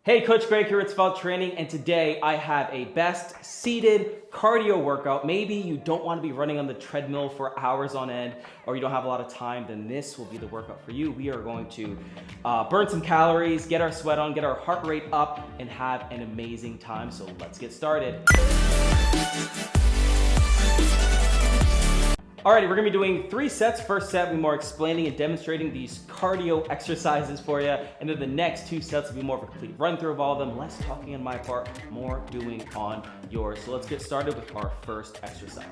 Hey, Coach Greg here with Svelte Training, and today I have a best seated cardio workout. Maybe you don't want to be running on the treadmill for hours on end, or you don't have a lot of time, then this will be the workout for you. We are going to burn some calories, get our sweat on, get our heart rate up, and have an amazing time. So let's get started. Alrighty, we're gonna be doing 3 sets. First set will be more explaining and demonstrating these cardio exercises for you. And then the next 2 sets will be more of a complete run through of all of them. Less talking on my part, more doing on yours. So let's get started with our first exercise.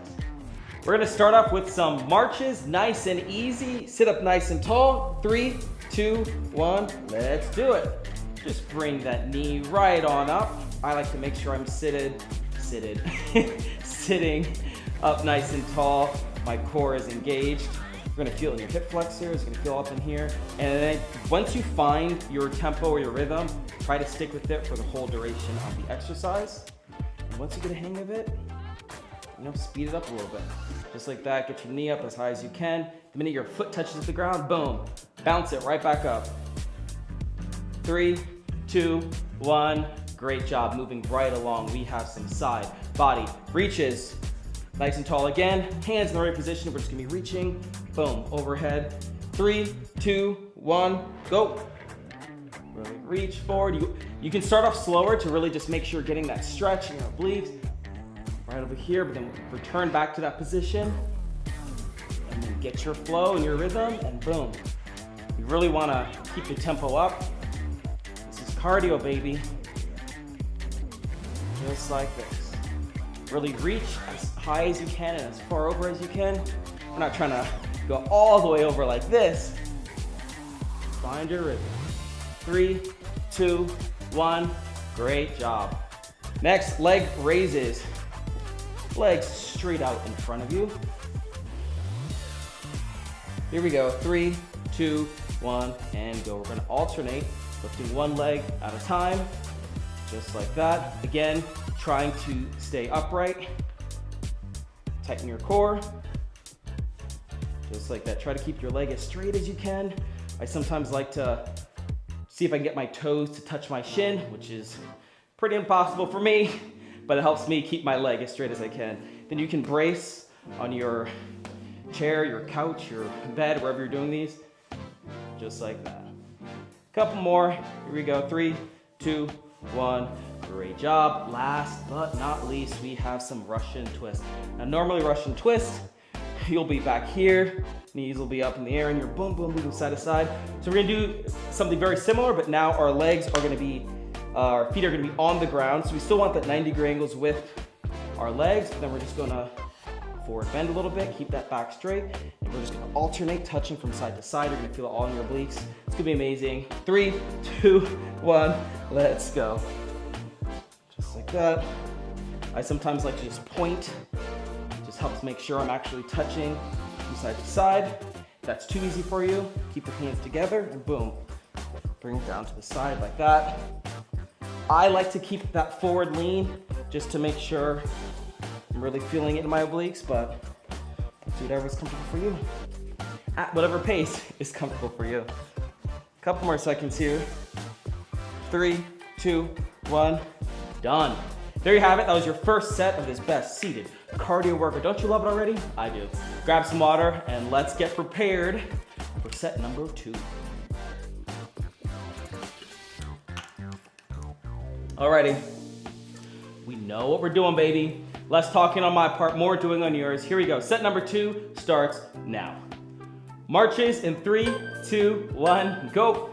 We're gonna start off with some marches, nice and easy. Sit up nice and tall. 3, 2, 1, let's do it. Just bring that knee right on up. I like to make sure I'm sitting up nice and tall. My core is engaged. You're gonna feel it in your hip flexor, it's gonna feel up in here. And then once you find your tempo or your rhythm, try to stick with it for the whole duration of the exercise. And once you get a hang of it, speed it up a little bit. Just like that, get your knee up as high as you can. The minute your foot touches the ground, boom, bounce it right back up. 3, 2, 1, great job, moving right along. We have some side body reaches. Nice and tall again, hands in the right position. We're just gonna be reaching, boom, overhead. 3, 2, 1, go. Really reach forward. You can start off slower to really just make sure you're getting that stretch in your obliques. Right over here, but then return back to that position. And then get your flow and your rhythm, and boom. You really wanna keep the tempo up. This is cardio, baby. Just like this. Really reach as high as you can and as far over as you can. We're not trying to go all the way over like this. Find your rhythm. 3, 2, 1, great job. Next, leg raises. Legs straight out in front of you. Here we go, 3, 2, 1, and go. We're gonna alternate, lifting one leg at a time, just like that. Again, trying to stay upright, tighten your core, just like that. Try to keep your leg as straight as you can. I sometimes like to see if I can get my toes to touch my shin, which is pretty impossible for me, but it helps me keep my leg as straight as I can. Then you can brace on your chair, your couch, your bed, wherever you're doing these, just like that. Couple more, here we go, 3, 2, 1. Great job. Last but not least, we have some Russian twist. Now normally Russian twist, you'll be back here, knees will be up in the air and you're boom, boom, moving side to side. So we're gonna do something very similar, but now our legs are gonna be, our feet are gonna be on the ground. So we still want that 90-degree angles with our legs, but then we're just gonna forward bend a little bit, keep that back straight, and we're just gonna alternate, touching from side to side. You're gonna feel it all in your obliques. It's gonna be amazing. 3, 2, 1, let's go. Just like that. I sometimes like to just point. It just helps make sure I'm actually touching from side to side. If that's too easy for you, keep your hands together and boom. Bring it down to the side like that. I like to keep that forward lean just to make sure I'm really feeling it in my obliques, but do whatever's comfortable for you. At whatever pace is comfortable for you. Couple more seconds here. 3, 2, 1. Done. There you have it. That was your first set of this best seated cardio workout. Don't you love it already? I do. Grab some water and let's get prepared for set number 2. Alrighty. We know what we're doing, baby. Less talking on my part, more doing on yours. Here we go. Set number 2 starts now. Marches in 3, 2, 1, go.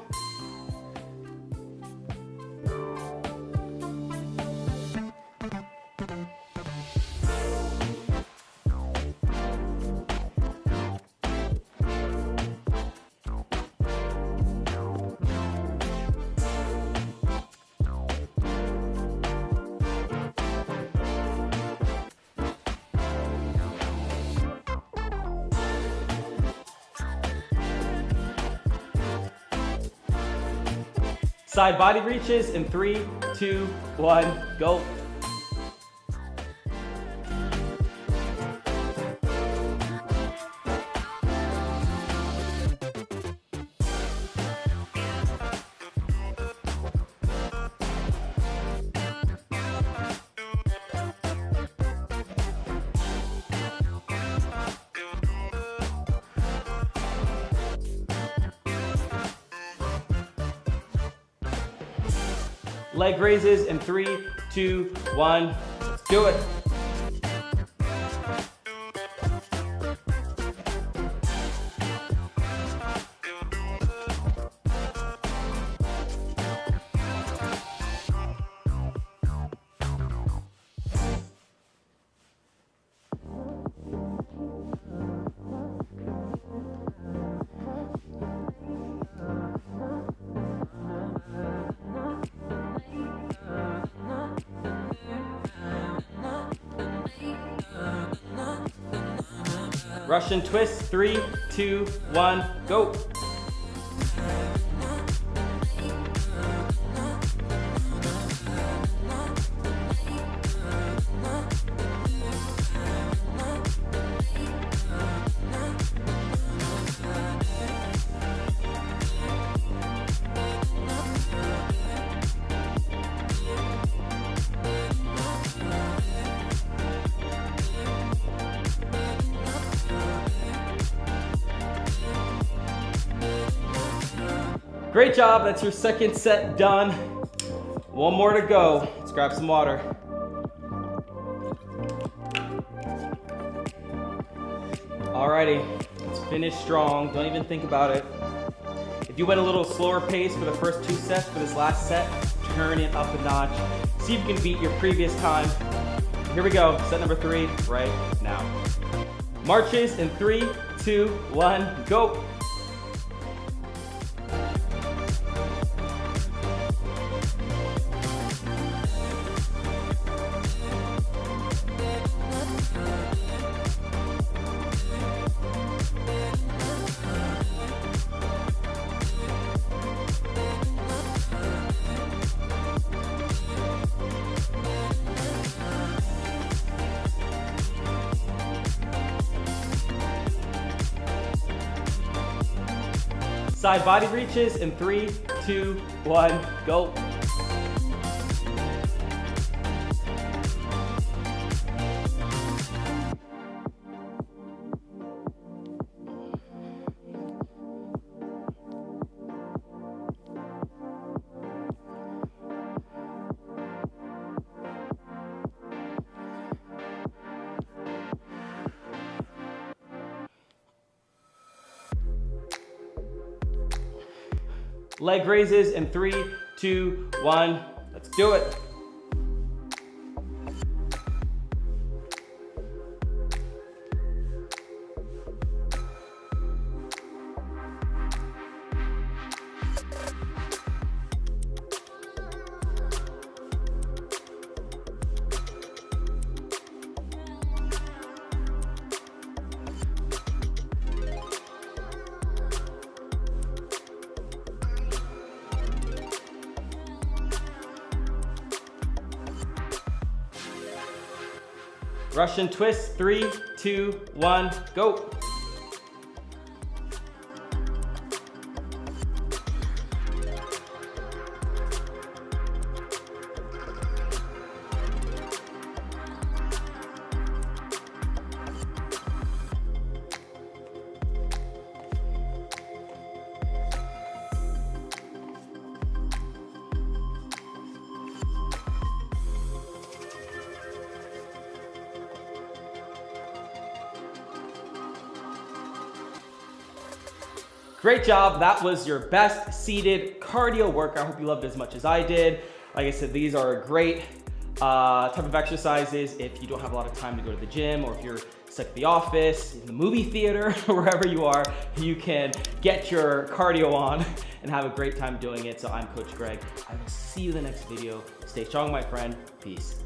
Side body reaches in 3, 2, 1, go. Leg raises in 3, 2, 1. Let's do it. Russian twist, 3, 2, 1, go. Great job, that's your second set done. One more to go. Let's grab some water. Alrighty, let's finish strong. Don't even think about it. If you went a little slower pace for the first 2 sets, for this last set, turn it up a notch. See if you can beat your previous time. Here we go, set number 3 right now. Marches in 3, 2, 1, go. Side body reaches in 3, 2, 1, go. Leg raises in 3, 2, 1. Let's do it. Russian twist, 3, 2, 1, go. Great job, that was your best seated cardio workout. I hope you loved it as much as I did. Like I said, these are great type of exercises if you don't have a lot of time to go to the gym, or if you're stuck at the office, in the movie theater, wherever you are, you can get your cardio on and have a great time doing it. So I'm Coach Greg. I will see you in the next video. Stay strong, my friend. Peace.